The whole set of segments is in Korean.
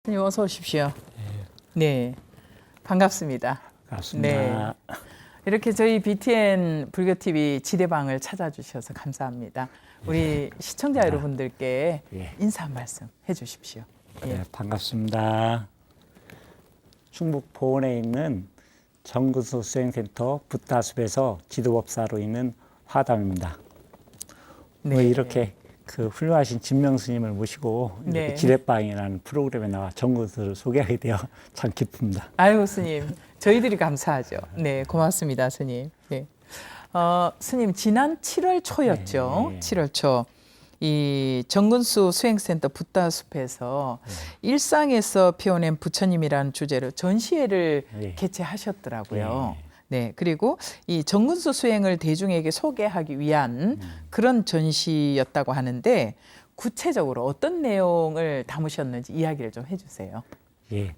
선생님 어서 오십시오. 네, 반갑습니다. 반갑습니다. 네, 이렇게 저희 BTN 불교TV 지대방을 찾아주셔서 감사합니다. 우리 시청자 여러분들께 예. 인사 한 말씀 해주십시오. 네, 반갑습니다. 충북 보은에 있는 정근수 수행센터 붓다숲에서 지도법사로 있는 화담입니다. 네. 이렇게 그 훌륭하신 진명 스님을 모시고 이렇게 네. 지대방이라는 프로그램에 나와 정근수를 소개하게 되어 참 기쁩니다. 아유 스님, 저희들이 감사하죠. 네, 고맙습니다, 스님. 네, 스님 지난 7월 초였죠. 네. 7월 초. 이 정근수 수행센터 붓다숲에서 일상에서 피워낸 부처님이라는 주제로 전시회를 네. 개최하셨더라고요. 네, 그리고 이 정근수 수행을 대중에게 소개하기 위한 그런 전시였다고 하는데 구체적으로 어떤 내용을 담으셨는지 이야기를 좀 해주세요. 예,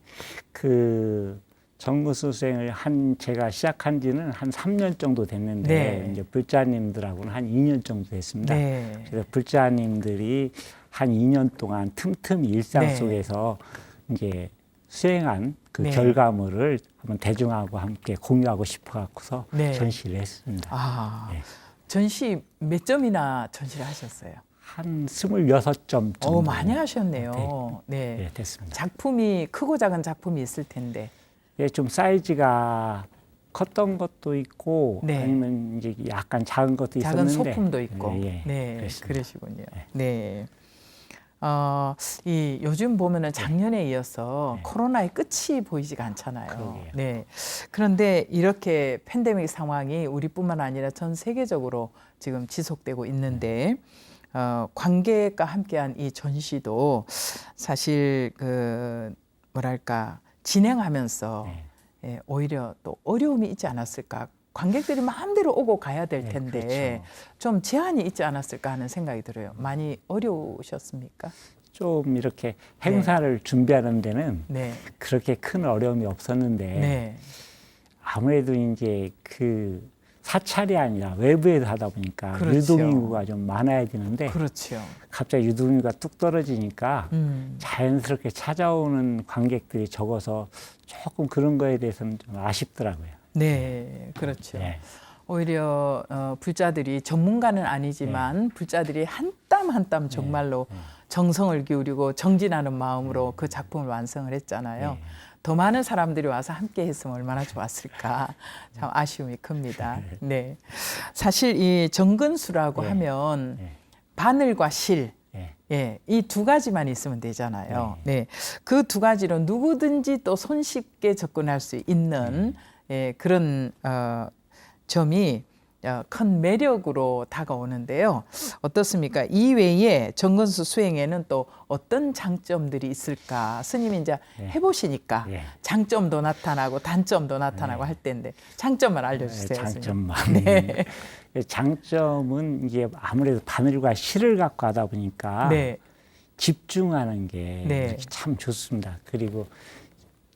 그 정근수 수행을 제가 시작한 지는 한 3년 정도 됐는데 네. 이제 불자님들하고는 한 2년 정도 됐습니다. 네. 그래서 불자님들이 한 2년 동안 틈틈이 일상 네. 속에서 이제 수행한 그 네. 결과물을 한번 대중하고 함께 공유하고 싶어 갖고서 네. 전시를 했습니다. 아, 네. 전시 몇 점이나 전시를 하셨어요? 한 26점 정도. 많이 하셨네요. 네. 네, 됐습니다. 작품이 크고 작은 작품이 있을 텐데. 예, 좀 사이즈가 컸던 것도 있고 네. 아니면 이제 약간 작은 것도 작은 있었는데 소품도 있고. 예, 네, 그렇습니다. 그러시군요. 네. 이 요즘 보면은 작년에 이어서 코로나의 끝이 보이지가 않잖아요. 그러게요. 네. 그런데 이렇게 팬데믹 상황이 우리뿐만 아니라 전 세계적으로 지금 지속되고 있는데 관객과 함께한 이 전시도 사실 그 뭐랄까 진행하면서 네. 오히려 또 어려움이 있지 않았을까. 관객들이 마음대로 오고 가야 될 텐데 그렇죠. 좀 제한이 있지 않았을까 하는 생각이 들어요. 많이 어려우셨습니까? 좀 이렇게 행사를 준비하는 데는 네. 그렇게 큰 어려움이 없었는데 네. 아무래도 이제 그 사찰이 아니라 외부에서 하다 보니까 그렇죠. 유동인구가 좀 많아야 되는데 그렇죠. 갑자기 유동인구가 뚝 떨어지니까 자연스럽게 찾아오는 관객들이 적어서 조금 그런 거에 대해서는 좀 아쉽더라고요. 네. 그렇죠. 네. 오히려 불자들이 전문가는 아니지만 불자들이 한 땀 한 땀 정말로 정성을 기울이고 정진하는 마음으로 그 작품을 완성을 했잖아요. 더 많은 사람들이 와서 함께 했으면 얼마나 좋았을까. 참 아쉬움이 큽니다. 네. 사실 이 정근수라고 하면 바늘과 실, 예, 이 두 가지만 있으면 되잖아요. 네. 그 두 가지로 누구든지 또 손쉽게 접근할 수 있는 그런 점이 큰 매력으로 다가오는데요. 어떻습니까? 이 외에 정근수 수행에는 또 어떤 장점들이 있을까? 스님이 이제 해보시니까 장점도 나타나고 단점도 나타나고 할 텐데 장점을 알려주세요. 장점만. 네. 장점은 이게 아무래도 바늘과 실을 갖고 하다 보니까 네. 집중하는 게 네. 참 좋습니다. 그리고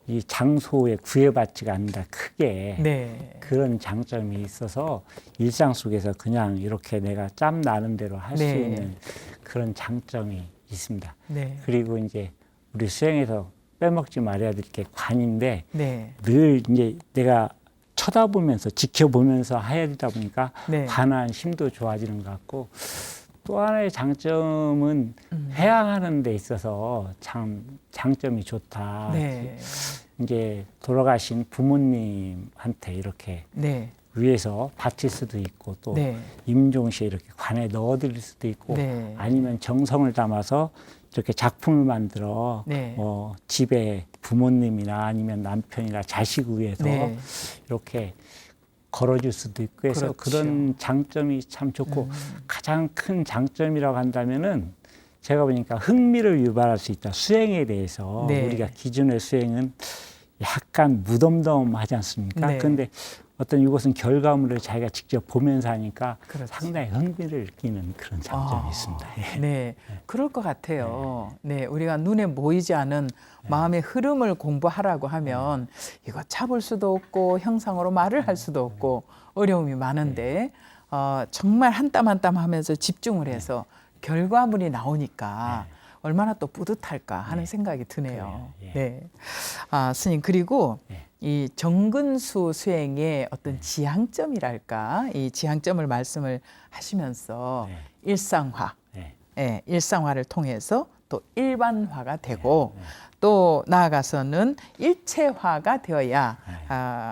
이 장소에 구애받지가 않는다 크게 네. 그런 장점이 있어서 일상 속에서 그냥 이렇게 내가 짬 나는 대로 할 수 네. 있는 그런 장점이 있습니다. 네. 그리고 이제 우리 수행에서 빼먹지 말아야 될 게 관인데 네. 늘 이제 내가 쳐다보면서 지켜보면서 해야 되다 보니까 네. 관한 힘도 좋아지는 것 같고 또 하나의 장점은 해양하는 데 있어서 참 장점이 좋다. 네. 이제 돌아가신 부모님한테 이렇게 네. 위에서 바칠 수도 있고 또 네. 임종시에 이렇게 관에 넣어드릴 수도 있고 네. 아니면 정성을 담아서 이렇게 작품을 만들어 네. 집에 부모님이나 아니면 남편이나 자식 위해서 네. 이렇게 걸어줄 수도 있고 해서 그렇죠. 그런 장점이 참 좋고 가장 큰 장점이라고 한다면은 제가 보니까 흥미를 유발할 수 있다. 수행에 대해서 네. 우리가 기존의 수행은 약간 무덤덤하지 않습니까? 네. 그런데 어떤 이것은 결과물을 자기가 직접 보면서 하니까 그렇죠. 상당히 흥미를 느끼는 그런 장점이 있습니다. 예. 네, 그럴 것 같아요. 네, 우리가 눈에 보이지 않은 마음의 흐름을 공부하라고 하면 이거 잡을 수도 없고 형상으로 말을 할 수도 없고 어려움이 많은데 정말 한 땀 한 땀 하면서 집중을 해서 결과물이 나오니까 얼마나 또 뿌듯할까 하는 네. 생각이 드네요. 그래요. 예. 네. 아, 스님, 그리고 네. 이 정근수 수행의 어떤 지향점이랄까, 이 지향점을 말씀을 하시면서 네. 일상화, 네. 예, 일상화를 통해서 또 일반화가 되고 또 나아가서는 일체화가 되어야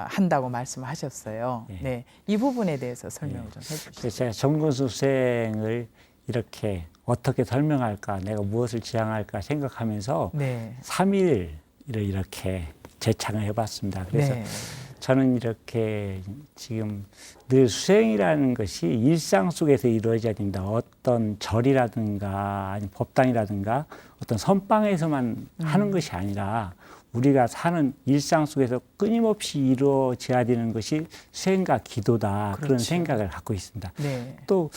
한다고 말씀하셨어요. 네. 네, 이 부분에 대해서 설명을 좀 해주시죠. 그래서 제가 정근수 수행을 이렇게 어떻게 설명할까, 내가 무엇을 지향할까 생각하면서 네, 3일을 이렇게 제창을 해봤습니다. 그래서 네, 저는 이렇게 지금 늘 수행이라는 것이 일상 속에서 이루어져야 된다. 어떤 절이라든가 아니면 법당이라든가 어떤 선방에서만 하는 것이 아니라 우리가 사는 일상 속에서 끊임없이 이루어져야 되는 것이 수행과 기도다. 그런 그렇죠. 생각을 갖고 있습니다. 네, 또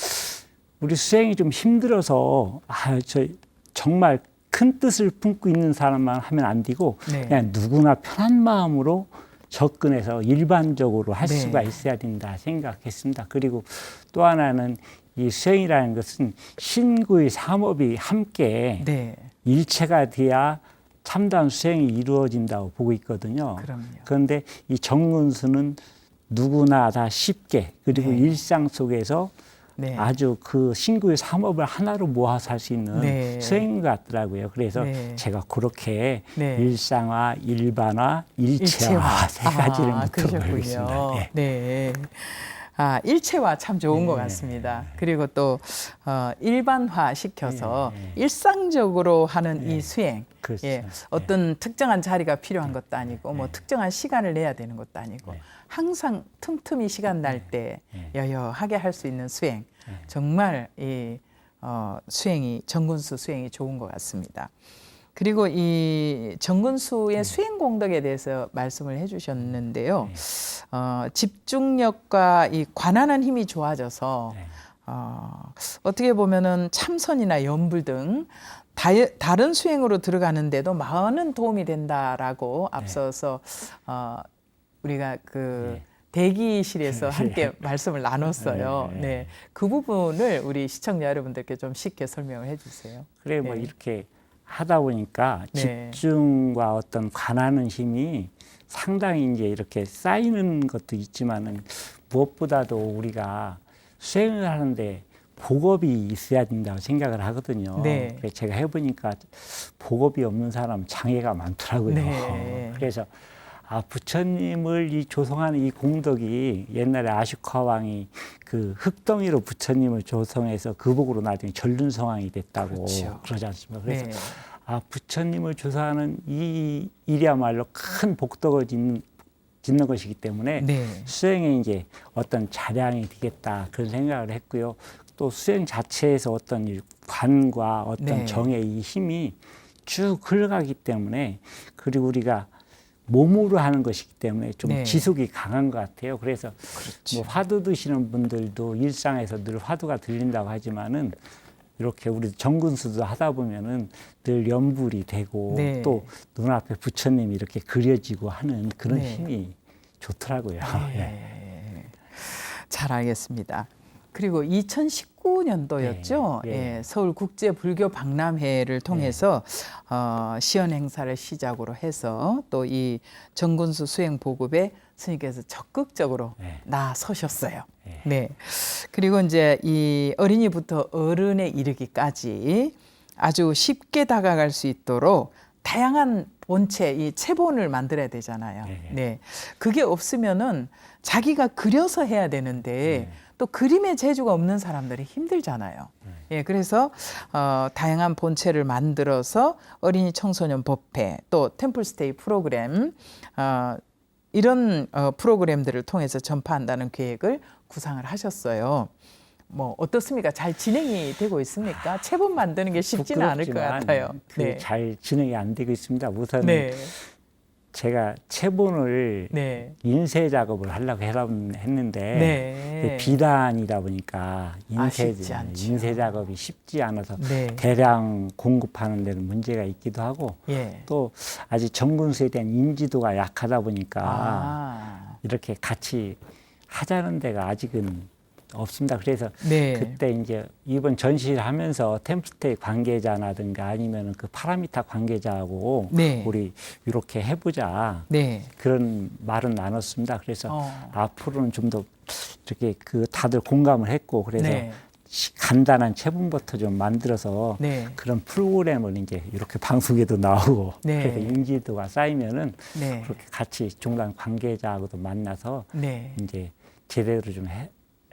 우리 수행이 좀 힘들어서 저 정말 큰 뜻을 품고 있는 사람만 하면 안 되고 네. 그냥 누구나 편한 마음으로 접근해서 일반적으로 할 네. 수가 있어야 된다 생각했습니다. 그리고 또 하나는 이 수행이라는 것은 신구의 삼업이 함께 네, 일체가 돼야 참다운 수행이 이루어진다고 보고 있거든요. 그럼요. 그런데 이 정근수는 누구나 다 쉽게 그리고 네. 일상 속에서 네, 아주 그 신구의 삼업을 하나로 모아서 할 수 있는 네. 수행인 것 같더라고요. 그래서 네. 제가 그렇게 네. 일상화, 일반화, 일체화 세 가지를 목표로 걸고 있습니다. 네. 네. 아, 일체화 참 좋은 것 같습니다. 그리고 또 일반화 시켜서 일상적으로 하는 이 수행. 그렇죠. 예, 어떤 특정한 자리가 필요한 것도 아니고 뭐 특정한 시간을 내야 되는 것도 아니고 항상 틈틈이 시간 날 때 여여하게 할 수 있는 수행. 정말 이 수행이 정근수 수행이 좋은 것 같습니다. 그리고 이 정근수의 수행 공덕에 대해서 말씀을 해주셨는데요. 집중력과 이 관한한 힘이 좋아져서 어떻게 보면은 참선이나 연불 등 다른 수행으로 들어가는데도 많은 도움이 된다라고 앞서서 우리가 그 대기실에서 함께 말씀을 나눴어요. 네, 그 부분을 우리 시청자 여러분들께 좀 쉽게 설명을 해주세요. 그래 뭐 네. 이렇게 하다 보니까 네. 집중과 어떤 관하는 힘이 상당히 이제 이렇게 쌓이는 것도 있지만은 무엇보다도 우리가 수행을 하는데 복업이 있어야 된다고 생각을 하거든요. 네. 그래서 제가 해보니까 복업이 없는 사람 장애가 많더라고요. 네. 그래서 부처님을 이 조성하는 이 공덕이 옛날에 아슈카 왕이 그 흙덩이로 부처님을 조성해서 그 복으로 나중에 전륜성왕이 됐다고 그렇죠. 그러지 않습니까? 그래서 네. 부처님을 조사하는 이 일이야말로 큰 복덕을 짓는 것이기 때문에 네. 수행에 이제 어떤 자량이 되겠다 그런 생각을 했고요. 또 수행 자체에서 어떤 이 관과 어떤 네. 정의 이 힘이 쭉 흘러가기 때문에 그리고 우리가 몸으로 하는 것이기 때문에 좀 네. 지속이 강한 것 같아요. 그래서 그렇죠. 뭐 화두 드시는 분들도 일상에서 늘 화두가 들린다고 하지만은 이렇게 우리 정근수도 하다 보면은 늘 연불이 되고 네. 또 눈앞에 부처님이 이렇게 그려지고 하는 그런 네. 힘이 좋더라고요. 예. 잘 알겠습니다. 그리고 2019년도였죠. 네, 네. 예, 서울국제불교박람회를 통해서 시연 행사를 시작으로 해서 또 이 정근수 수행 보급에 스님께서 적극적으로 네. 나서셨어요. 네. 네. 그리고 이제 이 어린이부터 어른에 이르기까지 아주 쉽게 다가갈 수 있도록 다양한 본체, 이 체본을 만들어야 되잖아요. 네. 네. 그게 없으면은 자기가 그려서 해야 되는데 또 그림의 재주가 없는 사람들이 힘들잖아요. 예, 그래서 다양한 본체를 만들어서 어린이 청소년 법회 또 템플스테이 프로그램 이런 프로그램들을 통해서 전파한다는 계획을 구상을 하셨어요. 뭐 어떻습니까? 잘 진행이 되고 있습니까? 체본 만드는 게 쉽지는 않을 것 같아요. 잘 진행이 안 되고 있습니다. 우선 네. 제가 체본을 네. 인쇄 작업을 하려고 했는데 네. 비단이다 보니까 쉽지 않죠. 인쇄 작업이 쉽지 않아서 네. 대량 공급하는 데는 문제가 있기도 하고 예. 또 아직 정근수에 대한 인지도가 약하다 보니까 이렇게 같이 하자는 데가 아직은 없습니다. 그래서 네. 그때 이제 이번 전시를 하면서 템플스테이 관계자라든가 아니면 그 파라미타 관계자하고 네. 우리 이렇게 해보자 네. 그런 말은 나눴습니다. 그래서 어. 앞으로는 좀 더 이렇게 그 다들 공감을 했고 그래서 네. 간단한 체분부터 좀 만들어서 네. 그런 프로그램을 이제 이렇게 방송에도 나오고 네. 그래서 인지도가 쌓이면은 네. 그렇게 같이 중간 관계자하고도 만나서 네. 이제 제대로 좀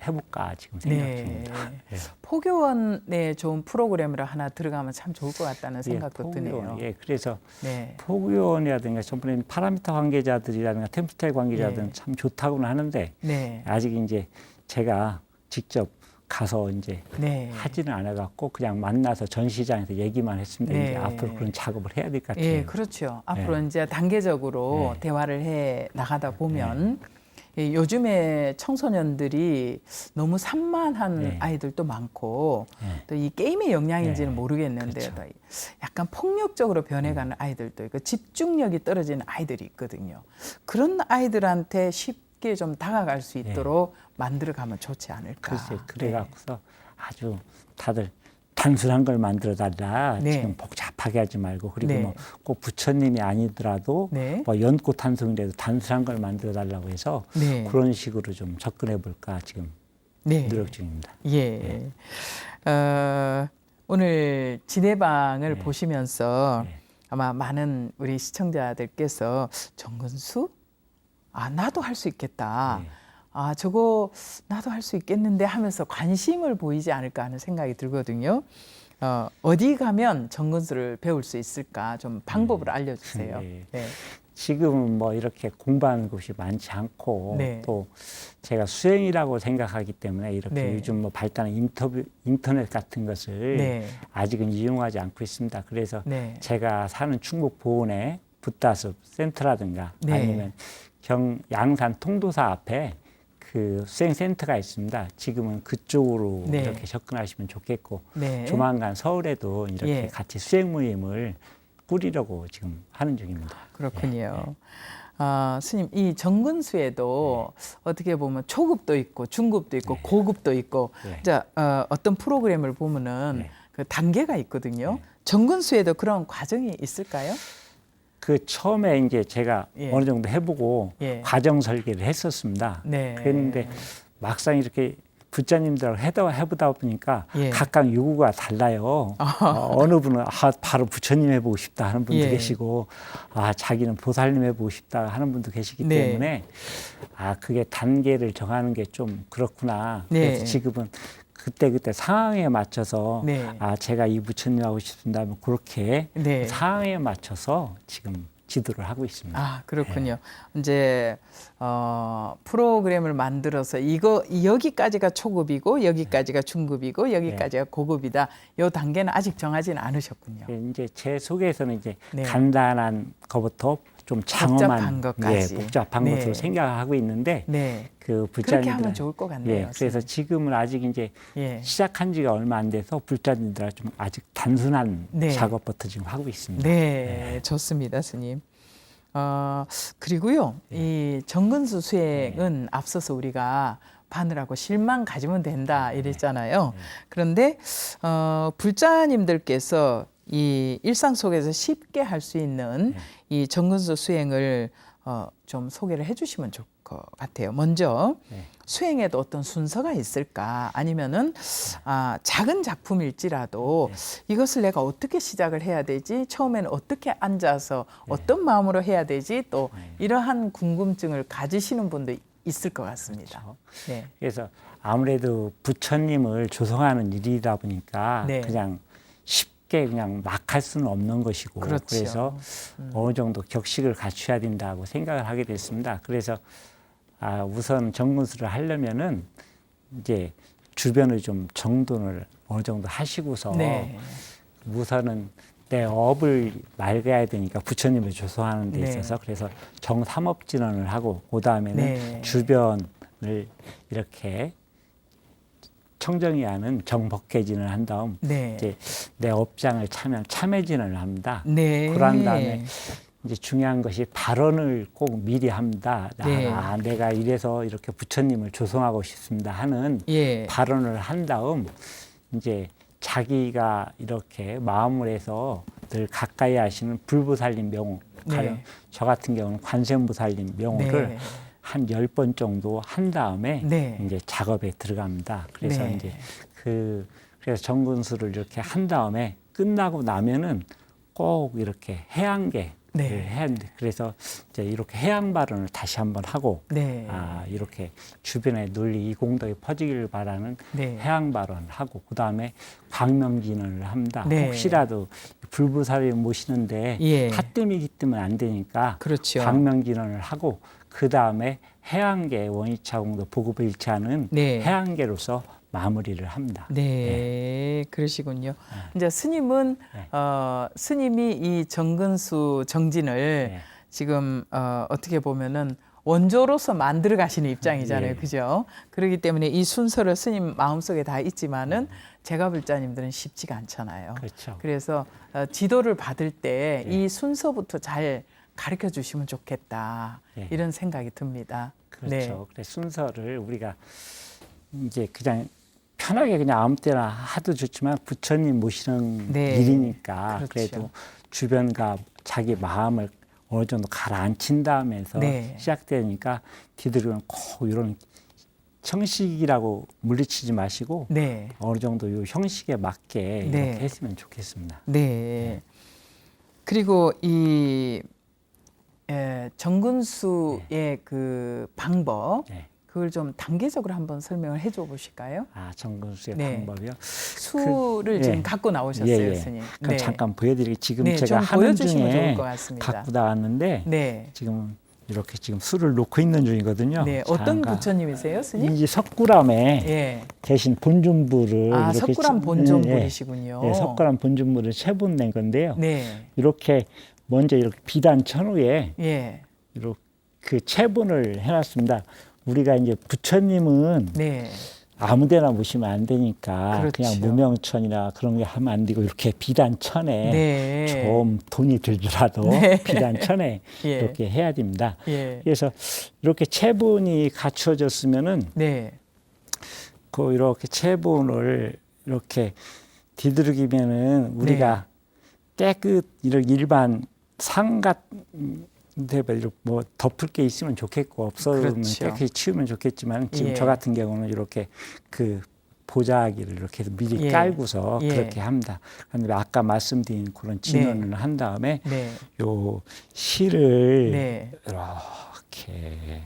해볼까 지금 생각 네. 중입니다. 예. 포교원에 좋은 프로그램으로 하나 들어가면 참 좋을 것 같다는 예, 생각도 드네요. 예, 그래서 네. 포교원이라든가 전번에 파라미터 관계자들이라든가 템플스테이 관계자들은 예. 참 좋다고는 하는데 네. 아직 이제 제가 직접 가서 이제 네. 하지는 않아갖고 그냥 만나서 전시장에서 얘기만 했습니다. 네. 이제 앞으로 그런 작업을 해야 될 것 같아요. 예, 그렇죠. 앞으로 네. 이제 단계적으로 네. 대화를 해 나가다 보면 이 요즘에 청소년들이 너무 산만한 네. 아이들도 많고 네. 또 이 게임의 영향인지는 네. 모르겠는데 그렇죠. 또 약간 폭력적으로 변해가는 아이들도 있고 집중력이 떨어지는 아이들이 있거든요. 그런 아이들한테 쉽게 좀 다가갈 수 있도록 만들어가면 좋지 않을까. 글쎄, 그래갖고서 아주 다들 단순한 걸 만들어 달라. 네. 지금 복잡하게 하지 말고 그리고 네. 뭐 꼭 부처님이 아니더라도 네. 뭐 연꽃 한 송이라도 단순한 걸 만들어 달라고 해서 네. 그런 식으로 좀 접근해 볼까 지금 네. 노력 중입니다. 예. 오늘 진해방을 네. 보시면서 네. 아마 많은 우리 시청자들께서 정근수? 아, 나도 할 수 있겠다. 네. 아, 저거 나도 할 수 있겠는데 하면서 관심을 보이지 않을까 하는 생각이 들거든요. 어디 가면 정근수를 배울 수 있을까? 좀 방법을 알려주세요. 네. 네. 지금은 뭐 이렇게 공부하는 곳이 많지 않고 네. 또 제가 수행이라고 생각하기 때문에 이렇게 네. 요즘 뭐 발달한 인터넷 같은 것을 네. 아직은 이용하지 않고 있습니다. 그래서 네. 제가 사는 충북 보은의 붓다숲 센터라든가 네. 아니면 양산 통도사 앞에 그 수행센터가 있습니다. 지금은 그쪽으로 네. 이렇게 접근하시면 좋겠고 네. 조만간 서울에도 이렇게 예. 같이 수행 모임을 꾸리려고 지금 하는 중입니다. 그렇군요. 스님, 이 정근수에도 어떻게 보면 초급도 있고 중급도 있고 고급도 있고 네. 자, 어떤 프로그램을 보면은 네. 그 단계가 있거든요. 정근수에도 그런 과정이 있을까요? 그 처음에 이제 제가 예. 어느 정도 해보고 예. 과정 설계를 했었습니다. 네. 그랬는데 막상 이렇게 부처님들하고 해보다 보니까 예. 각각 요구가 달라요. 어느 분은 바로 부처님 해보고 싶다 하는 분도 예. 계시고 자기는 보살님 해보고 싶다 하는 분도 계시기 네. 때문에 그게 단계를 정하는 게 좀 그렇구나. 네. 그래서 지금은 그때 상황에 맞춰서 네. 제가 이 부처님 하고 싶습니다 하면 그렇게 네. 상황에 맞춰서 지금 지도를 하고 있습니다. 아, 그렇군요. 이제 프로그램을 만들어서 여기까지가 초급이고 여기까지가 중급이고 여기까지가 고급이다. 요 단계는 아직 정하지는 않으셨군요. 이제 제 속에서는 이제 네. 간단한 것부터 좀 복잡한 장엄한 것까지. 복잡한 네. 것으로 생각하고 있는데 네. 그 그렇게 하면 불자님들 좋을 것 같네요. 그래서 지금은 아직 이제 예. 시작한 지가 얼마 안 돼서 불자님들 좀 아직 단순한 네. 작업부터 지금 하고 있습니다. 네, 좋습니다, 스님. 그리고요, 이 정근수 수행은 앞서서 우리가 바늘하고 실만 가지면 된다 이랬잖아요. 그런데 불자님들께서 이 일상 속에서 쉽게 할 수 있는 이 정근수 수행을 좀 소개를 해주시면 좋을 것 같아요. 먼저 수행에도 어떤 순서가 있을까? 아니면은 작은 작품일지라도 이것을 내가 어떻게 시작을 해야 되지? 처음에는 어떻게 앉아서 어떤 마음으로 해야 되지? 또 이러한 궁금증을 가지시는 분도 있을 것 같습니다. 그렇죠. 네. 그래서 아무래도 부처님을 조성하는 일이다 보니까 네. 그냥 쉽게 그냥 막 할 수는 없는 것이고 그렇죠. 그래서 어느 정도 격식을 갖춰야 된다고 생각을 하게 됐습니다. 그래서 우선 정근수를 하려면은 이제 주변을 좀 정돈을 어느 정도 하시고서 네. 우선은 내 업을 맑아야 되니까 부처님을 조성하는 데 네. 있어서 그래서 정삼업진언을 하고 그 다음에는 네. 주변을 이렇게 청정히 하는 정법계진을 한 다음 네. 이제 내 업장을 참여진을 합니다. 네. 그런 다음에 이제 중요한 것이 발언을 꼭 미리 합니다. 네. 내가 이래서 이렇게 부처님을 조성하고 싶습니다 하는 예. 발언을 한 다음 이제 자기가 이렇게 마음을 해서 늘 가까이 하시는 불보살님 명호, 네. 저 같은 경우는 관세음보살님 명호를 네. 한 10번 정도 한 다음에 네. 이제 작업에 들어갑니다. 그래서 네. 이제 그래서 정근수를 이렇게 한 다음에 끝나고 나면은 꼭 이렇게 해양계 네. 해야 하는데 그래서 이제 이렇게 해양 발언을 다시 한번 하고 네. 이렇게 주변에 널리 이 공덕이 퍼지기를 바라는 네. 해양 발언을 하고 그 다음에 광명진언을 합니다. 네. 혹시라도 불보살을 모시는데 예. 핫뜸이기 때문에 안 되니까 그렇죠. 광명진언을 하고 그 다음에 해양계 원위차 공덕 보급을 일치하는 네. 해양계로서 마무리를 합니다. 네, 그러시군요. 이제 스님은 네. 스님이 이 정근수 정진을 네. 지금 어떻게 보면은 원조로서 만들어 가시는 입장이잖아요, 네. 그죠? 그렇기 때문에 이 순서를 스님 마음속에 다 있지만은 제가 불자님들은 쉽지가 않잖아요. 그렇죠. 그래서 지도를 받을 때 이 네. 순서부터 잘 가르쳐 주시면 좋겠다 네. 이런 생각이 듭니다. 그렇죠. 그래서 순서를 우리가 이제 그냥 편하게 그냥 아무 때나 하도 좋지만 부처님 모시는 네. 일이니까 그렇죠. 그래도 주변과 자기 마음을 어느 정도 가라앉힌 다음에서 네. 시작되니까 뒤들으면 꼭 이런 형식이라고 물리치지 마시고 네. 어느 정도 요 형식에 맞게 네. 이렇게 했으면 좋겠습니다. 네. 그리고 이 정근수의 그 방법 네. 그걸 좀 단계적으로 한번 설명을 해줘 보실까요? 정근수의 네. 방법이요. 수를 예. 지금 갖고 나오셨어요, 예, 예. 스님. 그럼 잠깐 보여드리게 지금 네, 제가 좀 하는 보여주시면 중에 좋을 것 같습니다. 갖고 나왔는데 네. 지금 이렇게 지금 술을 놓고 있는 중이거든요. 네. 어떤 잠깐. 부처님이세요, 스님? 이제 석굴암에 예. 대신 본준부를 이렇게 석굴암 치- 본존불이시군요. 예, 석굴암 본준부를 세 분 낸 건데요. 네. 이렇게 먼저 이렇게 비단 천후에 예. 이렇게 그 체분을 해놨습니다. 우리가 이제 부처님은 네. 아무데나 모시면 안 되니까 그렇죠. 그냥 무명천이나 그런 게 하면 안 되고 이렇게 비단천에 네. 좀 돈이 들더라도 네. 비단천에 예. 이렇게 해야 됩니다. 예. 그래서 이렇게 체분이 갖춰졌으면은 네. 그 이렇게 체분을 이렇게 뒤들기면은 우리가 깨끗 이런 일반 상갓 뭐 덮을 게 있으면 좋겠고 없으면 그렇죠. 깨끗이 치우면 좋겠지만 지금 예. 저 같은 경우는 이렇게 그 보자기를 이렇게 해서 미리 예. 깔고서 예. 그렇게 합니다. 그런데 아까 말씀드린 그런 진언을 한 다음에 네. 요 실을 네. 이렇게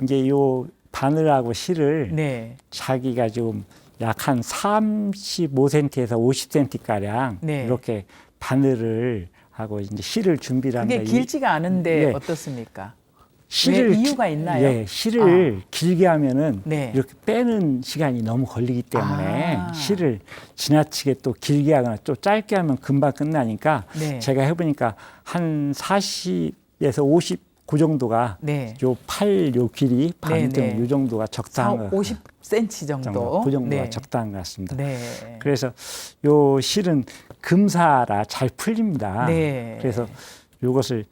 이제 요 바늘하고 실을 네. 자기가 좀 약 한 35cm에서 50cm 가량 네. 이렇게 바늘을 하고 이제 실을 준비를 그게 합니다. 길지가 않은데 예. 어떻습니까? 실을 왜 이유가 있나요? 예, 실을 길게 하면은 네. 이렇게 빼는 시간이 너무 걸리기 때문에 아. 실을 지나치게 또 길게 하거나 또 짧게 하면 금방 끝나니까 네. 제가 해보니까 한 40에서 50 그 정도가 네. 요 팔 요 길이 반등 네. 요 정도가 적당한 것 50cm 정도. 그 정도가 네. 적당한 것 같습니다. 네. 그래서 요 실은 금사라 잘 풀립니다. 네. 그래서 요것을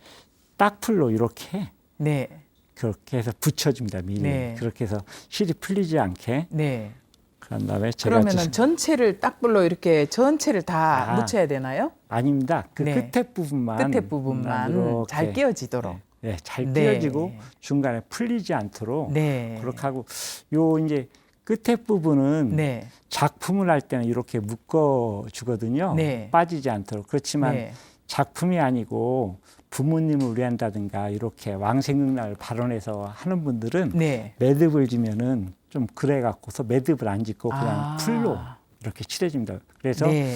딱풀로 이렇게 네. 그렇게 해서 붙여줍니다. 미리 네. 그렇게 해서 실이 풀리지 않게 네. 그런 다음에 제가 그러면은 전체를 딱불로 이렇게 전체를 다 묻혀야 되나요? 아닙니다. 그 네. 끝에 부분만 끝에 부분만 이렇게, 잘 끼워지도록. 네, 잘 네. 끼워지고 중간에 풀리지 않도록 네. 그렇게 하고 요 이제 끝에 부분은 네. 작품을 할 때는 이렇게 묶어 주거든요. 네. 빠지지 않도록. 그렇지만 네. 작품이 아니고 부모님을 위한다든가 이렇게 왕생육날 발언해서 하는 분들은 네. 매듭을 지면은 좀 그래 갖고서 매듭을 안 짓고 그냥 풀로 이렇게 칠해줍니다. 그래서 네.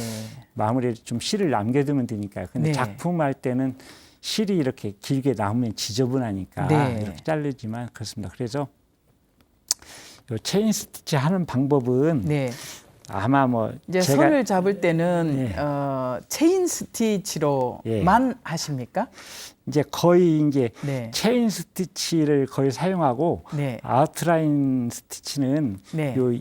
마무리에 좀 실을 남겨두면 되니까요. 근데 네. 작품할 때는 실이 이렇게 길게 남으면 지저분하니까 네. 이렇게 자르지만 그렇습니다. 그래서 요 체인 스티치 하는 방법은 네. 아마 뭐 이제 제가 손을 잡을 때는 예. 체인 스티치로만 하십니까? 이제 거의 이제 네. 체인 스티치를 거의 사용하고 네. 아웃라인 스티치는 네. 요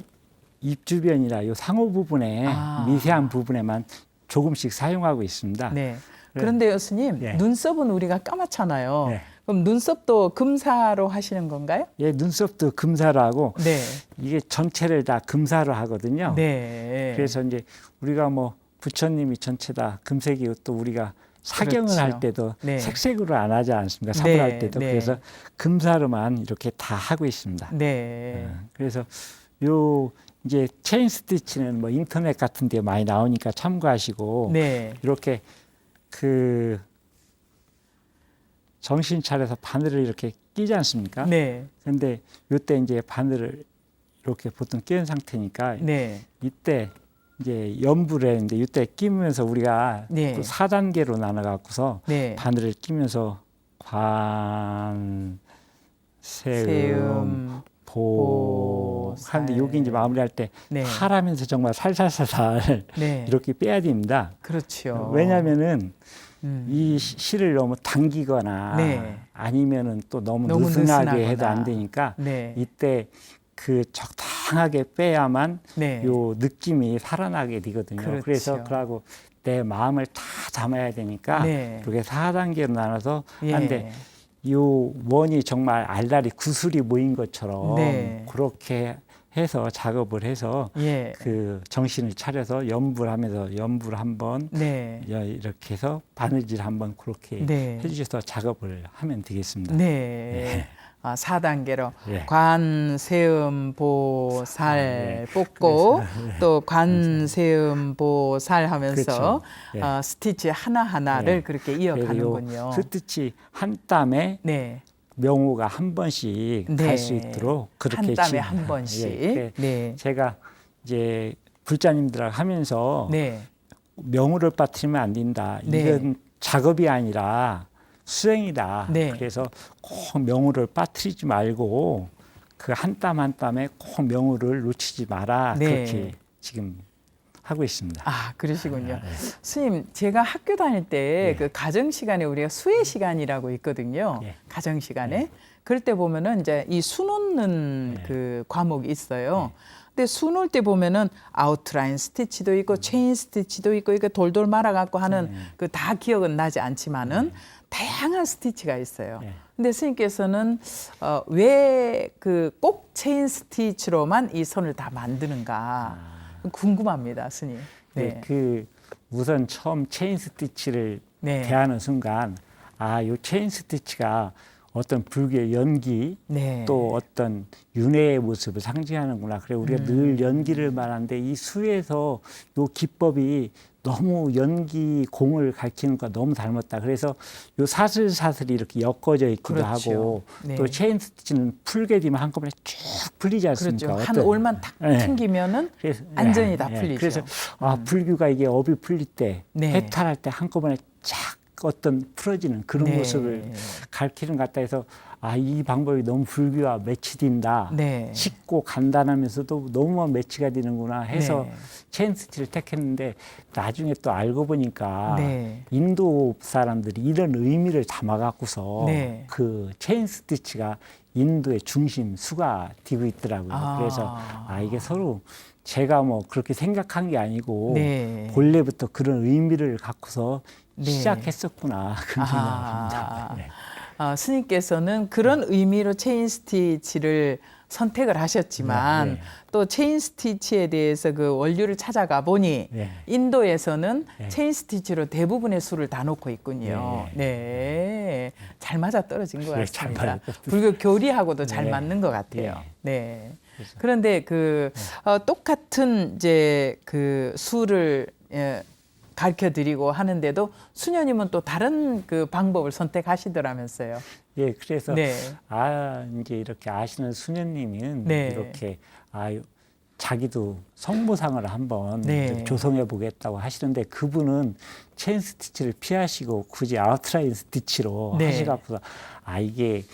입 주변이나 요 상호 부분에 아. 미세한 부분에만 조금씩 사용하고 있습니다. 네. 그런데요, 스님, 예. 눈썹은 우리가 까맣잖아요. 예. 그럼 눈썹도 금사로 하시는 건가요? 예, 눈썹도 금사로 하고 네. 이게 전체를 다 금사로 하거든요. 네. 그래서 이제 우리가 뭐 부처님이 전체 다 금색이고 또 우리가 사경을 그렇죠. 할 때도 네. 색색으로 안 하지 않습니까? 삽을 네, 할 때도. 네. 그래서 금사로만 이렇게 다 하고 있습니다. 네. 그래서 요 이제 체인 스티치는 뭐 인터넷 같은 데 많이 나오니까 참고하시고 네. 이렇게 그 정신 차려서 바늘을 이렇게 끼지 않습니까? 네. 근데 요때 이제 바늘을 이렇게 보통 끼는 상태니까 네. 이때 이제 연부를 했는데 이때 끼면서 우리가 네. 그 4단계로 나눠 갖고서 네. 바늘을 끼면서 관, 세음, 세음, 보 하는데 여기 이제 마무리할 때 네. 하라면서 정말 살살살살 네. 이렇게 빼야 됩니다. 그렇죠. 왜냐하면은 음. 이 실을 너무 당기거나 네. 아니면은 또 너무 너무 느슨하게 해도 느슨하거나. 안 되니까 네. 이때 그 적당하게 빼야만 네. 요 느낌이 살아나게 되거든요. 그렇죠. 그래서 그러고 내 마음을 다 담아야 되니까 네. 이렇게 4단계로 나눠서 예. 하는데 요 원이 정말 알알이 구슬이 모인 것처럼 네. 그렇게 해서 작업을 해서 예. 그 정신을 차려서 연불 하면서 연불 한번 네. 이렇게 해서 바느질 한번 그렇게 네. 해주셔서 작업을 하면 되겠습니다. 네. 아, 4단계로 예. 관, 세음, 보, 살 뽑고 또 관, 세음, 보, 살 하면서 그렇죠. 예. 스티치 하나하나를 예. 그렇게 그래서 이어가는군요. 요 스티치 한 땀에 네. 명호가 한 번씩 네. 갈 수 있도록 그렇게 한 땀에 지금, 한 번씩. 예, 네. 제가 이제 불자님들하고 하면서 네. 명호를 빠뜨리면 안 된다. 네. 이건 작업이 아니라 수행이다. 네. 그래서 꼭 명호를 빠뜨리지 말고 그 한 땀 한 땀에 꼭 명호를 놓치지 마라. 네. 그렇게 지금 하고 있습니다. 아, 그러시군요. 스님, 제가 학교 다닐 때 그 가정 시간에 우리가 수혜 시간이라고 있거든요. 예. 가정 시간에. 그럴 때 보면은 이제 이 수 놓는 그 과목이 있어요. 근데 수 놓을 때 보면은 아웃라인 스티치도 있고 체인 스티치도 있고 이거 돌돌 말아 갖고 하는 그 다 기억은 나지 않지만은 다양한 스티치가 있어요. 예. 근데 스님께서는 왜 그 꼭 체인 스티치로만 이 선을 다 만드는가 궁금합니다, 스님. 네. 그 우선 처음 체인 스티치를 네. 대하는 순간 요 체인 스티치가 어떤 불교의 연기 네. 또 어떤 윤회의 모습을 상징하는구나. 그래 우리가 늘 연기를 말하는데 이 수에서 요 기법이 너무 연기 공을 가리키는 것과 너무 닮았다. 그래서 요 사슬사슬이 이렇게 엮어져 있기도 그렇죠. 하고 네. 또 체인 스티치는 풀게 되면 한꺼번에 쭉 풀리지 않습니까? 그렇죠. 한 어떤- 올만 탁 네. 튕기면은 그래서, 안전히 다 풀리죠. 그래서 불교가 이게 업이 풀릴 때, 네. 해탈할 때 한꺼번에 쫙 어떤 풀어지는 그런 네. 모습을 가르치는 것 같다 해서 이 방법이 너무 불교와 매치된다. 네. 쉽고 간단하면서도 너무 매치가 되는구나 해서 네. 체인 스티치를 택했는데 나중에 또 알고 보니까 네. 인도 사람들이 이런 의미를 담아갖고서 네. 그 체인 스티치가 인도의 중심 수가 되고 있더라고요. 아. 그래서 이게 서로 제가 뭐 그렇게 생각한 게 아니고 네. 본래부터 그런 의미를 갖고서 네. 시작했었구나 그런 생각합니다. 아하. 네. 스님께서는 그런 의미로 체인 스티치를 선택을 하셨지만 네, 네. 또 체인 스티치에 대해서 그 원료를 찾아가 보니 네. 인도에서는 네. 체인 스티치로 대부분의 수를 다 놓고 있군요. 네. 잘 맞아 떨어진 것 네, 잘 같습니다. 맞아떨어졌어요. 불교 교리하고도 잘 네. 맞는 것 같아요. 네. 네. 그런데 그 똑같은 이제 그 수를 가르쳐 드리고 하는데도 수녀님은 또 다른 그 방법을 선택하시더라면서요. 예, 그래서 네. 이제 이렇게 아시는 수녀님은 네. 이렇게 자기도 성모상을 한번 네. 조성해 보겠다고 하시는데 그분은 체인 스티치를 피하시고 굳이 아웃라인 스티치로 네. 하시갖고서 이게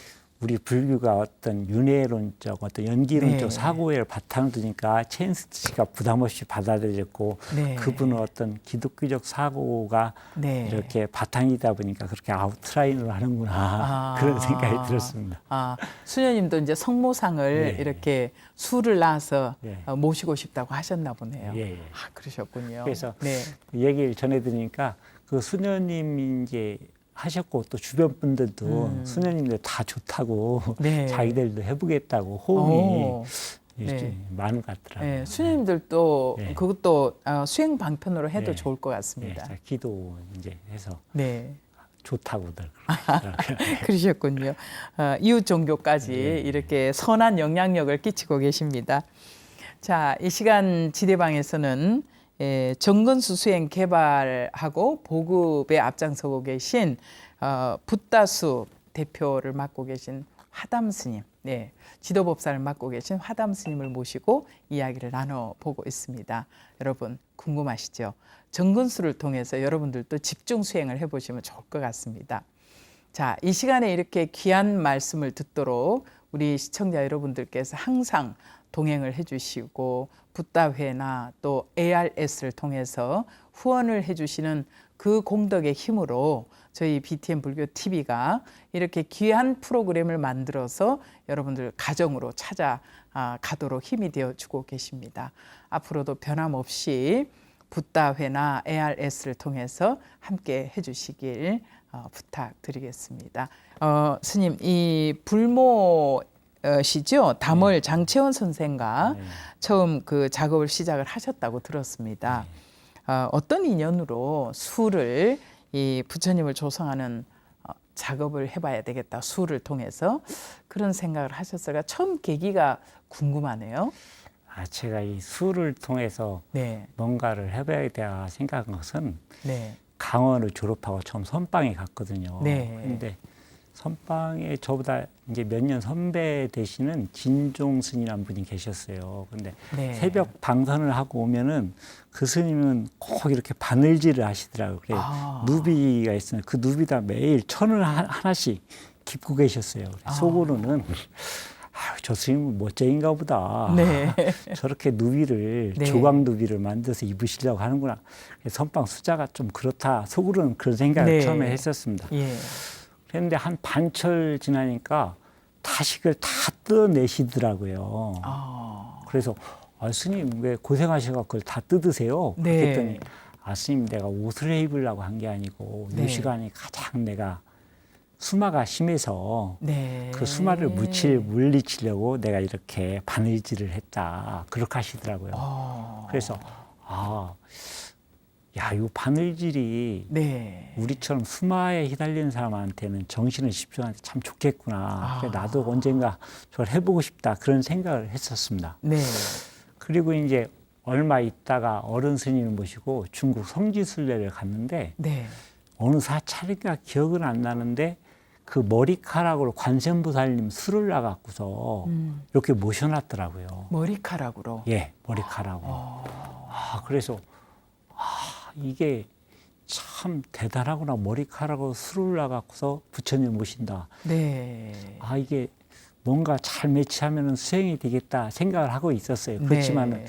우리 불교가 어떤 윤회론적 어떤 연기론적 네. 사고를 바탕을 두니까 체인 스티치가 부담 없이 받아들였고 네. 그분은 어떤 기독교적 사고가 네. 이렇게 바탕이다 보니까 그렇게 아웃라인으로 하는구나 그런 생각이 들었습니다. 수녀님도 이제 성모상을 네. 이렇게 수를 낳아서 네. 모시고 싶다고 하셨나 보네요. 예, 예. 그러셨군요. 그래서 네. 얘기를 전해드리니까 그 수녀님 이제 하셨고 또 주변 분들도 수녀님들 다 좋다고 네. 자기들도 해보겠다고 호응이 오. 네. 많은 것 같더라고요. 네, 수녀님들도 네. 그것도 수행 방편으로 해도 네. 좋을 것 네, 같습니다. 자, 기도 이제 해서 네. 좋다고들 그러더라고요. 그러셨군요. 이웃 종교까지 네. 이렇게 선한 영향력을 끼치고 계십니다. 자, 이 시간 지대방에서는 정근수 수행 개발하고 보급에 앞장서고 계신 붓다수 대표를 맡고 계신 화담 스님, 네, 지도법사를 맡고 계신 화담 스님을 모시고 이야기를 나눠보고 있습니다. 여러분 궁금하시죠? 정근수를 통해서 여러분들도 집중 수행을 해보시면 좋을 것 같습니다. 자, 이 시간에 이렇게 귀한 말씀을 듣도록 우리 시청자 여러분들께서 항상 동행을 해주시고 붓다회나 또 ARS를 통해서 후원을 해주시는 그 공덕의 힘으로 저희 BTN 불교 TV가 이렇게 귀한 프로그램을 만들어서 여러분들 가정으로 찾아가도록 힘이 되어주고 계십니다. 앞으로도 변함없이 붓다회나 ARS를 통해서 함께 해주시길 부탁드리겠습니다. 스님, 이 불모시죠? 담월 장채원 선생과 네. 처음 그 작업을 시작을 하셨다고 들었습니다. 어떤 인연으로 수를 이 부처님을 조성하는 작업을 해봐야 되겠다. 수를 통해서 그런 생각을 하셨을까? 처음 계기가 궁금하네요. 제가 이 수를 통해서 네, 뭔가를 해봐야 생각한 것은 네, 강원을 졸업하고 처음 선방에 갔거든요. 네. 근데 선방에 저보다 이제 몇 년 선배 되시는 진종 스님이라는 분이 계셨어요. 근데 네. 새벽 방선을 하고 오면은 그 스님은 꼭 이렇게 바늘질을 하시더라고요. 그래 누비가 있으면 그 누비다 매일 천을 하나씩 깁고 계셨어요. 속으로는 저 스님은 멋쟁인가 보다. 네. 저렇게 누비를 네. 조각 누비를 만들어서 입으시려고 하는구나. 선방 수자가 좀 그렇다. 속으로는 그런 생각을 네. 처음에 했었습니다. 예. 그런데 한 반철 지나니까 다식을 다 뜯어내시더라고요. 그래서 스님 왜 고생하셔서 그걸 다 뜯으세요? 네. 그렇게 했더니 스님 내가 옷을 입으려고 한 게 아니고 네. 이 시간이 가장 내가 수마가 심해서 네. 그 수마를 물리치려고 내가 이렇게 바늘질을 했다. 그렇게 하시더라고요. 그래서 야, 이 바늘질이 네. 우리처럼 수마에 휘달리는 사람한테는 정신을 집중하는데 참 좋겠구나. 그래, 나도 언젠가 저걸 해보고 싶다. 그런 생각을 했었습니다. 네. 그리고 이제 얼마 있다가 어른 스님을 모시고 중국 성지순례를 갔는데 네. 어느 사찰인가 기억은 안 나는데 그 머리카락으로 관세음보살님 술을 놔갖고서 이렇게 모셔놨더라고요. 머리카락으로. 예, 머리카락으로. 그래서 이게 참 대단하구나. 머리카락으로 술을 놔갖고서 부처님 모신다. 네. 이게 뭔가 잘 매치하면 수행이 되겠다 생각을 하고 있었어요. 그렇지만은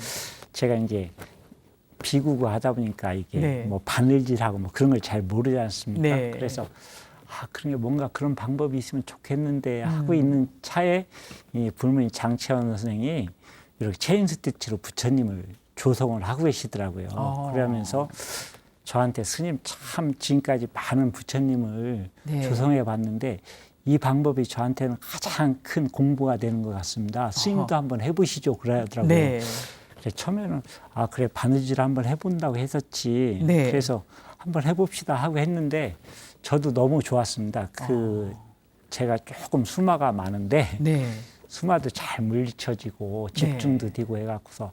제가 이제 비구고 하다 보니까 이게 네. 뭐 바늘질하고 뭐 그런 걸 잘 모르지 않습니까? 네. 그래서 그런 게 뭔가 그런 방법이 있으면 좋겠는데 하고 있는 차에 이 불문이 장채원 선생이 이렇게 체인 스티치로 부처님을 조성을 하고 계시더라고요. 그러면서 저한테 스님 참 지금까지 많은 부처님을 네. 조성해 봤는데 이 방법이 저한테는 가장 큰 공부가 되는 것 같습니다. 스님도 한번 해보시죠. 그러더라고요. 네. 그래서 처음에는 그래 바느질 한번 해본다고 했었지. 네. 그래서 한번 해봅시다 하고 했는데 저도 너무 좋았습니다. 제가 조금 수마가 많은데 네. 수마도 잘 물리쳐지고 집중도 되고 해갖고서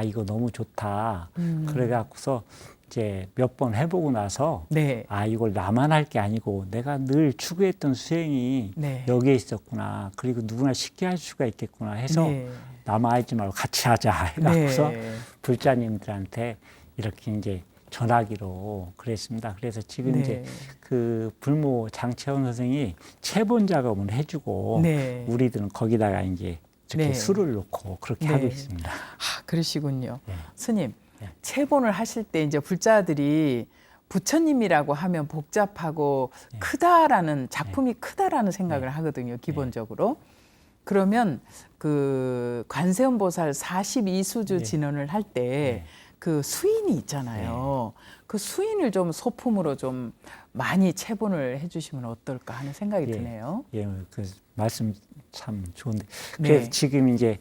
이거 너무 좋다. 그래갖고서 이제 몇 번 해보고 나서 네. 이걸 나만 할 게 아니고 내가 늘 추구했던 수행이 네. 여기에 있었구나. 그리고 누구나 쉽게 할 수가 있겠구나 해서 네. 나만 하지 말고 같이 하자 해갖고서 네. 불자님들한테 이렇게 이제 전하기로 그랬습니다. 그래서 지금 네. 이제 그 불모 장채원 선생이 체본 작업을 해주고 네. 우리들은 거기다가 이제 이렇게 네. 술을 넣고 그렇게 네. 하고 있습니다. 그러시군요. 네. 스님, 네. 체본을 하실 때 이제 불자들이 부처님이라고 하면 복잡하고 크다라는 작품이 크다라는 생각을 하거든요. 기본적으로. 그러면 그 관세음보살 42수주 진언을 할 때 그 수인이 있잖아요. 그 수인을 좀 소품으로 좀 많이 체본을 해주시면 어떨까 하는 생각이 예. 드네요. 예, 그 말씀 참 좋은데. 네. 그래서 지금 이제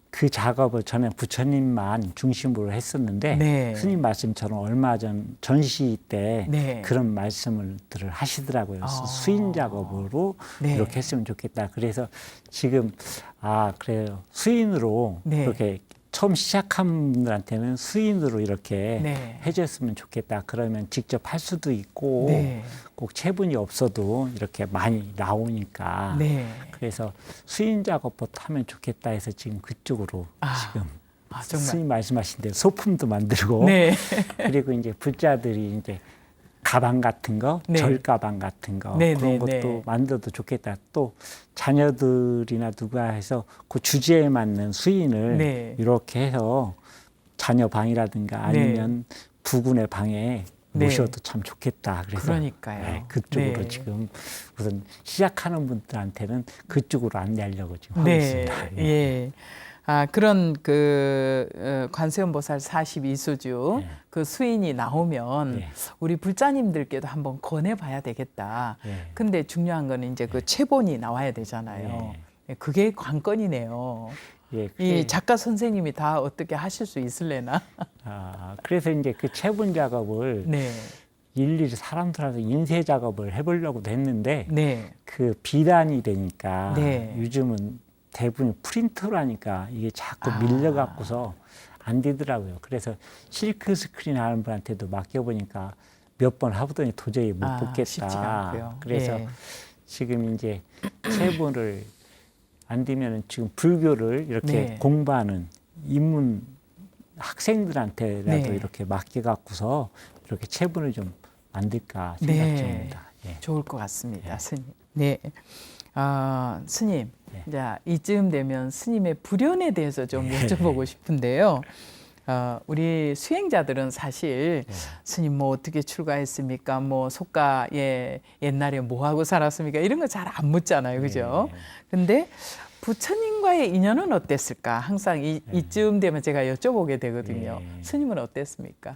그 작업을 전에 부처님만 중심으로 했었는데 네. 스님 말씀처럼 얼마 전 전시 때 네. 그런 말씀들을 하시더라고요. 아. 수인 작업으로 네. 이렇게 했으면 좋겠다. 그래서 지금 그래요. 수인으로 네. 이렇게 처음 시작한 분들한테는 수인으로 이렇게 네. 해줬으면 좋겠다. 그러면 직접 할 수도 있고 네. 꼭 체분이 없어도 이렇게 많이 나오니까 네. 그래서 수인 작업부터 하면 좋겠다 해서 지금 그쪽으로 지금 정말. 스님 말씀하신 대로 소품도 만들고 네. 그리고 이제 불자들이 이제 가방 같은 거, 네. 절 가방 같은 거 네, 그런 네, 것도 네. 만들어도 좋겠다. 또 자녀들이나 누가 해서 그 주제에 맞는 수인을 네. 이렇게 해서 자녀 방이라든가 아니면 부군의 방에 네. 모셔도 참 좋겠다. 그래서 그러니까요. 네, 그쪽으로 네. 지금 우선 시작하는 분들한테는 그쪽으로 안내하려고 지금 하고 네. 있습니다. 예. 예. 그런 관세음보살 42수주 네. 그 수인이 나오면 네. 우리 불자님들께도 한번 권해봐야 되겠다. 네. 근데 중요한 거는 이제 그 체본이 나와야 되잖아요. 예, 그게 관건이네요. 예, 이 작가 선생님이 다 어떻게 하실 수 있을래나? 그래서 이제 그 체분 작업을 네. 일일이 사람들한테 인쇄 작업을 해보려고도 했는데 네. 그 비단이 되니까 네. 요즘은 대부분 프린터로 하니까 이게 자꾸 밀려갖고서 안 되더라고요. 그래서 실크 스크린 하는 분한테도 맡겨보니까 몇 번 해보더니 도저히 못 쉽지가 뽑겠다. 않고요. 그래서 예. 지금 이제 체분을 안 되면은 지금 불교를 이렇게 네. 공부하는 입문 학생들한테라도 네. 이렇게 맡겨갖고서 이렇게 체분을 좀 만들까 생각 네. 중입니다. 예. 좋을 것 같습니다, 네. 스님. 네. 스님, 네. 자, 이쯤 되면 스님의 불연에 대해서 좀 네. 여쭤보고 싶은데요. 우리 수행자들은 사실 네. 스님 뭐 어떻게 출가했습니까? 뭐 속가에 옛날에 뭐 하고 살았습니까? 이런 거 잘 안 묻잖아요, 그죠? 네. 근데 부처님과의 인연은 어땠을까? 항상 이쯤 되면 제가 여쭤보게 되거든요. 네. 스님은 어땠습니까?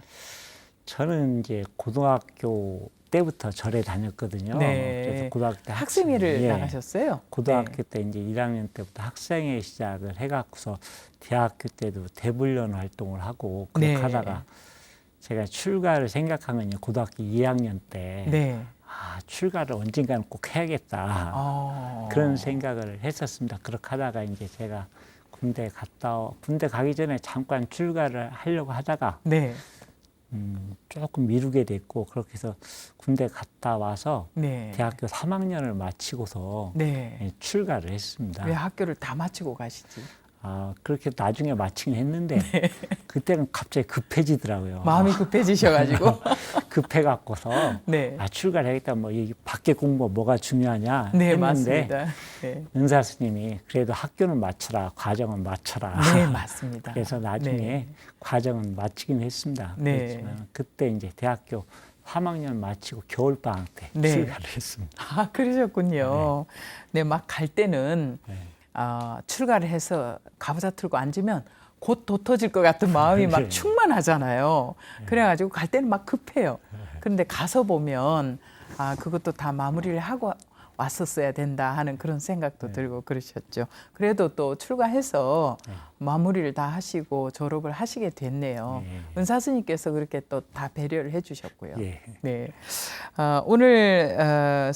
저는 이제 고등학교 때부터 절에 다녔거든요. 네. 그래서 고등학교 때 학생회를 예. 나가셨어요? 고등학교 네. 때 이제 1학년 때부터 학생회 시작을 해갖고서 대학교 때도 대불련 활동을 하고 그렇게 네. 하다가 제가 출가를 생각한 건 이제 고등학교 2학년 때 네. 출가를 언젠가는 꼭 해야겠다. 그런 생각을 했었습니다. 그렇게 하다가 이제 제가 군대 가기 전에 잠깐 출가를 하려고 하다가 네. 조금 미루게 됐고 그렇게 해서 군대 갔다 와서 네. 대학교 3학년을 마치고서 네. 출가를 했습니다. 왜 학교를 다 마치고 가시지? 그렇게 나중에 마치긴 했는데 그때는 갑자기 급해지더라고요. 마음이 급해지셔가지고. 급해갖고서 네. 출가를 해야겠다. 뭐 이 밖에 공부 뭐가 중요하냐 네, 했는데 맞습니다. 네. 은사 스님이 그래도 학교는 마쳐라, 과정은 마쳐라. 네, 맞습니다. 그래서 나중에 네. 과정은 마치긴 했습니다. 네. 그렇지만 그때 이제 대학교 3학년 마치고 겨울방학 때 네. 출가를 했습니다. 그러셨군요. 네, 막 갈 때는 네. 출가를 해서 가부좌 틀고 앉으면 곧 도터질 것 같은 마음이 막 네. 충만하잖아요. 그래가지고 갈 때는 막 급해요. 그런데 가서 보면 그것도 다 마무리를 하고 왔었어야 된다 하는 그런 생각도 들고 그러셨죠. 그래도 또 출가해서 마무리를 다 하시고 졸업을 하시게 됐네요. 네. 은사 스님께서 그렇게 또 다 배려를 해주셨고요. 예. 네. 오늘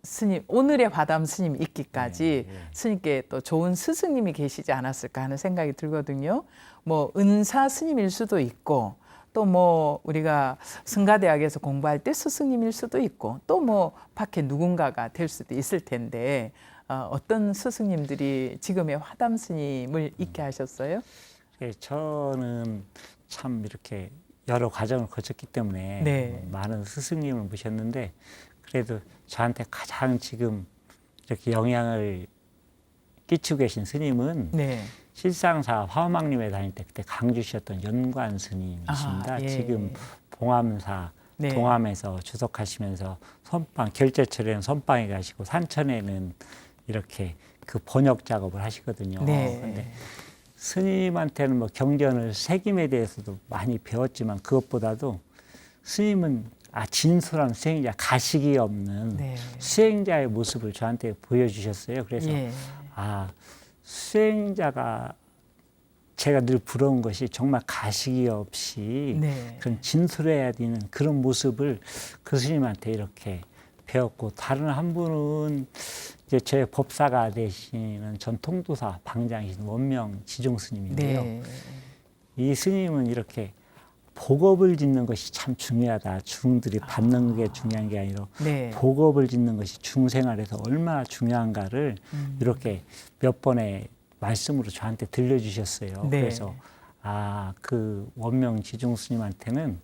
스님, 오늘의 화담 스님 있기까지 스님께 또 좋은 스승님이 계시지 않았을까 하는 생각이 들거든요. 뭐 은사 스님일 수도 있고 또 뭐 우리가 성가대학에서 공부할 때 스승님일 수도 있고 또 뭐 밖에 누군가가 될 수도 있을 텐데 어떤 스승님들이 지금의 화담 스님을 있게 하셨어요? 예, 저는 참 이렇게 여러 과정을 거쳤기 때문에 네. 많은 스승님을 모셨는데 그래도 저한테 가장 지금 이렇게 영향을 끼치고 계신 스님은 네. 실상사 화엄학림에 다닐 때 그때 강주셨던 연관 스님이십니다. 예. 지금 봉암사 네. 동암에서 주석하시면서 선방 결제철에는 선방에 가시고 산천에는 이렇게 그 번역 작업을 하시거든요. 네. 근데 스님한테는 뭐 경전을 새김에 대해서도 많이 배웠지만 그것보다도 스님은 진솔한 수행자, 가식이 없는 네. 수행자의 모습을 저한테 보여주셨어요. 그래서 예. 수행자가 제가 늘 부러운 것이 정말 가식이 없이 네. 그런 진솔해야 되는 그런 모습을 그 스님한테 이렇게 배웠고, 다른 한 분은 이제 제 법사가 되시는 전 통도사 방장이신 원명 지종 스님인데요. 네. 이 스님은 이렇게 복업을 짓는 것이 참 중요하다. 중들이 받는 게 중요한 게 아니라 네. 복업을 짓는 것이 중생활에서 얼마나 중요한가를 이렇게 몇 번의 말씀으로 저한테 들려주셨어요. 네. 그래서 그 원명 지중 스님한테는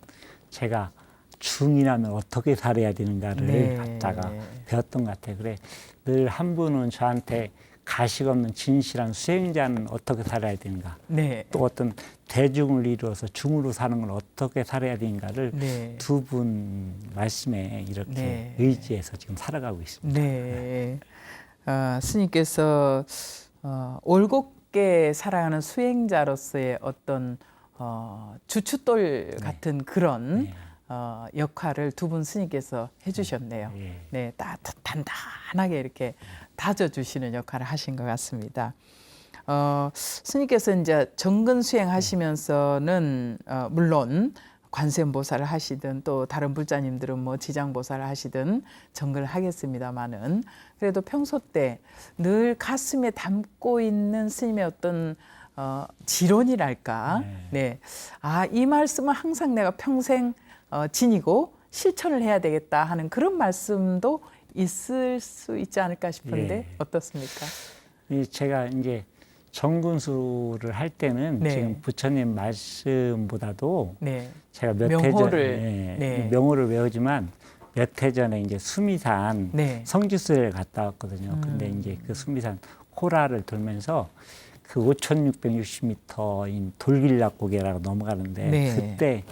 제가 중이라면 어떻게 살아야 되는가를 네. 갖다가 배웠던 것 같아요. 그래, 늘 한 분은 저한테 가식 없는 진실한 수행자는 어떻게 살아야 되는가, 네. 또 어떤 대중을 이루어서 중으로 사는 건 어떻게 살아야 되는가를 네. 두 분 말씀에 이렇게 네. 의지해서 지금 살아가고 있습니다. 네. 스님께서 올곧게 살아가는 수행자로서의 어떤 주춧돌 같은 그런 네. 역할을 두 분 스님께서 해주셨네요. 예. 네, 단단하게 이렇게 다져주시는 역할을 하신 것 같습니다. 스님께서 이제 정근 수행하시면서는 물론 관세음보살을 하시든 또 다른 불자님들은 뭐 지장보살을 하시든 정근을 하겠습니다마는, 그래도 평소 때 늘 가슴에 담고 있는 스님의 어떤 지론이랄까, 네, 이 말씀은 항상 내가 평생 지니고 실천을 해야 되겠다 하는 그런 말씀도 있을 수 있지 않을까 싶은데 예. 어떻습니까? 제가 이제 정근수를 할 때는 네. 지금 부처님 말씀보다도 네, 제가 몇 명호를, 해 전에 네. 명호를 외우지만 몇 해 전에 이제 수미산 네. 성지수를 갔다 왔거든요. 근데 이제 그 수미산 코라를 돌면서 그 5,660m인 돌길락고개라고 넘어가는데 네. 그때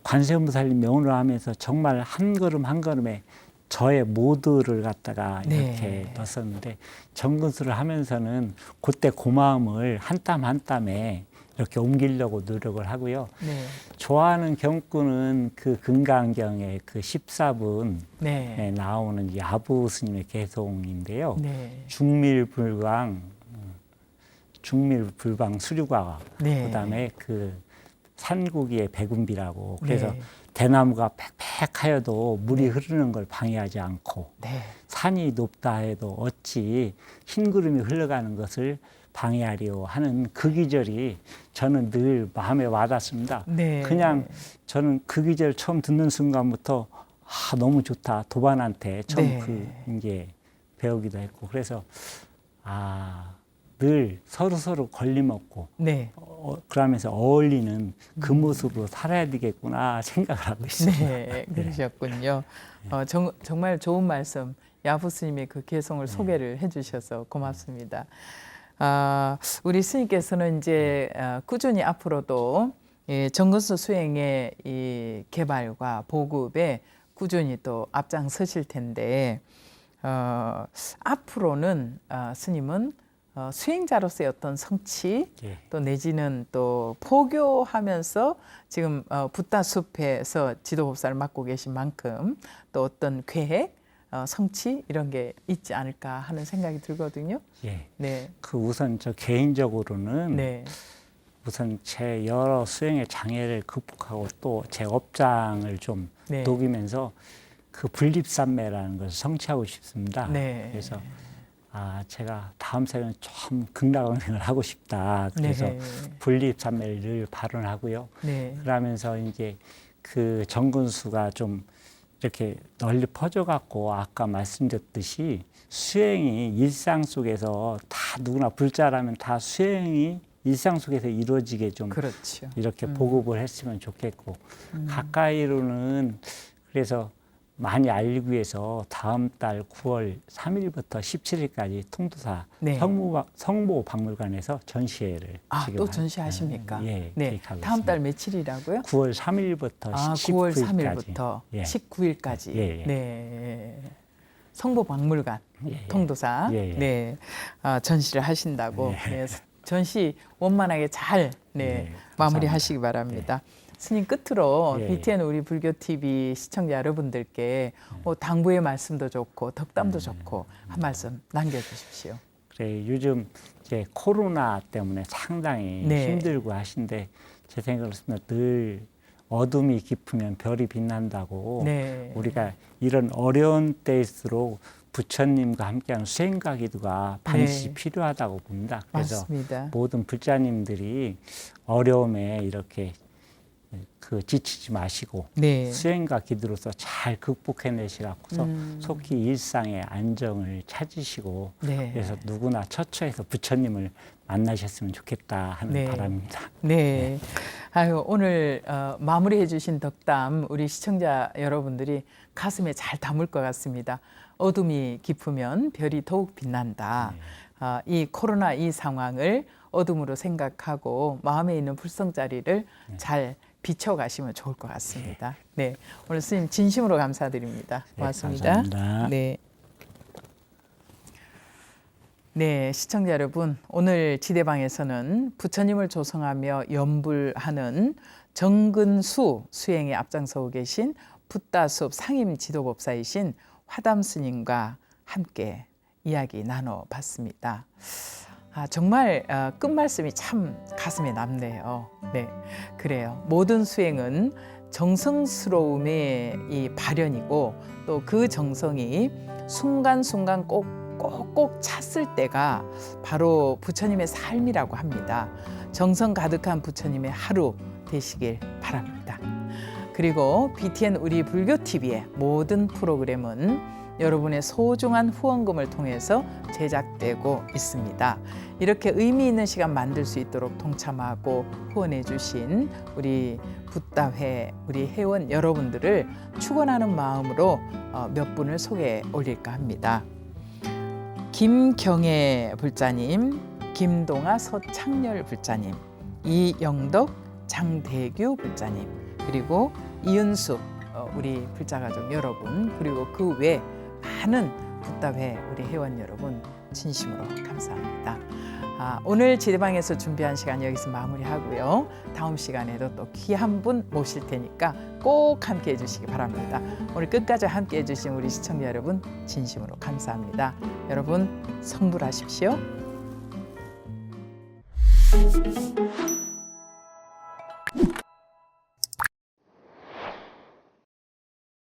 관세음보살님 명호를 하면서 정말 한 걸음 한 걸음에 저의 모두를 갖다가 네. 이렇게 넣었었는데, 정근수를 하면서는 그때 고마움을 한 땀 한 땀에 이렇게 옮기려고 노력을 하고요. 네. 좋아하는 경구는 그 금강경의 그 14분에 네. 나오는 야부 스님의 개송인데요. 네. 중밀불방 수류과, 네. 그다음에 그 산고기의 백운비라고, 그래서 네. 대나무가 빽빽하여도 물이 흐르는 걸 방해하지 않고, 네. 산이 높다 해도 어찌 흰 구름이 흘러가는 것을 방해하려 하는 그 기절이 저는 늘 마음에 와닿습니다. 네. 그냥 저는 그 기절 처음 듣는 순간부터 너무 좋다. 도반한테 처음 네. 이제 배우기도 했고, 그래서 늘 서로 걸림없고 네. 그러면서 어울리는 그 모습으로 살아야 되겠구나 생각을 하고 있습니다. 네, 그러셨군요. 정말 좋은 말씀, 야부 스님의 그 개성을 소개를 해주셔서 고맙습니다. 우리 스님께서는 이제 꾸준히 앞으로도 정근수 수행의 이 개발과 보급에 꾸준히 또 앞장서실 텐데, 앞으로는 스님은 수행자로서의 어떤 성취, 예. 또 내지는 또 포교하면서 지금 붓다 숲에서 지도법사를 맡고 계신 만큼 또 어떤 계획, 성취 이런 게 있지 않을까 하는 생각이 들거든요. 예. 네, 그 우선 저 개인적으로는 네, 우선 제 여러 수행의 장애를 극복하고 또 제 업장을 좀 네. 녹이면서 그 분립산매라는 것을 성취하고 싶습니다. 네. 그래서 제가 다음 생에는 좀 극락왕생을 하고 싶다. 그래서 네. 분립산매를 늘 발언하고요. 네, 그러면서 이제 그 정근수가 좀 이렇게 널리 퍼져갖고 아까 말씀드렸듯이 수행이 일상 속에서 다 누구나 불자라면 다 수행이 일상 속에서 이루어지게 좀 그렇죠. 이렇게 보급을 했으면 좋겠고, 가까이로는 그래서 많이 알리기 위해서 다음 달 9월 3일부터 17일까지 통도사 네. 성모박물관에서 전시회를 지금 또 전시하십니까? 예, 네, 계획하고 다음 달 있습니다. 며칠이라고요? 9월 3일부터 9월 19일까지. 3일부터 예. 19일까지. 예, 예. 네. 성보박물관 예, 예. 통도사 예, 예. 네. 전시를 하신다고. 네. 전시 원만하게 잘 예, 마무리하시기 감사합니다. 바랍니다. 스님 끝으로 예. BTN 우리 불교 TV 시청자 여러분들께 당부의 말씀도 좋고 덕담도 좋고 한 말씀 남겨주십시오. 그래 요즘 이제 코로나 때문에 상당히 네. 힘들고 하신데 제 생각으로는 늘 어둠이 깊으면 별이 빛난다고 네. 우리가 이런 어려운 때일수록 부처님과 함께하는 수행과 기도가 반드시 네. 필요하다고 봅니다. 그래서 맞습니다. 모든 불자님들이 어려움에 이렇게 지치지 마시고 네. 수행과 기도로서 잘 극복해내시갖고서 속히 일상의 안정을 찾으시고 네. 그래서 누구나 처처해서 부처님을 만나셨으면 좋겠다 하는 네. 바람입니다. 네. 아유, 오늘 마무리해 주신 덕담 우리 시청자 여러분들이 가슴에 잘 담을 것 같습니다. 어둠이 깊으면 별이 더욱 빛난다. 이 코로나 이 상황을 어둠으로 생각하고 마음에 있는 불성자리를 잘 비춰가시면 좋을 것 같습니다. 네, 오늘 스님 진심으로 감사드립니다. 고맙습니다. 감사합니다. 네. 네, 시청자 여러분, 오늘 지대방에서는 부처님을 조성하며 연불하는 정근수 수행에 앞장서고 계신 붓다숲 상임 지도법사이신 화담 스님과 함께 이야기 나눠봤습니다. 정말 끝말씀이 참 가슴에 남네요. 네, 그래요. 모든 수행은 정성스러움의 이 발현이고 또 그 정성이 순간순간 꼭꼭 찼을 때가 바로 부처님의 삶이라고 합니다. 정성 가득한 부처님의 하루 되시길 바랍니다. 그리고 BTN 우리 불교TV의 모든 프로그램은 여러분의 소중한 후원금을 통해서 제작되고 있습니다. 이렇게 의미 있는 시간 만들 수 있도록 동참하고 후원해 주신 우리 붓다회 우리 회원 여러분들을 축원하는 마음으로 몇 분을 소개해 올릴까 합니다. 김경애 불자님, 김동아 서창렬 불자님, 이영덕 장대규 불자님, 그리고 이은숙 우리 불자가족 여러분, 그리고 그 외 많은 붓다회 우리 회원 여러분 진심으로 감사합니다. 오늘 지대방에서 준비한 시간 여기서 마무리하고요. 다음 시간에도 또 귀한 분 모실 테니까 꼭 함께해 주시기 바랍니다. 오늘 끝까지 함께해 주신 우리 시청자 여러분 진심으로 감사합니다. 여러분 성불하십시오.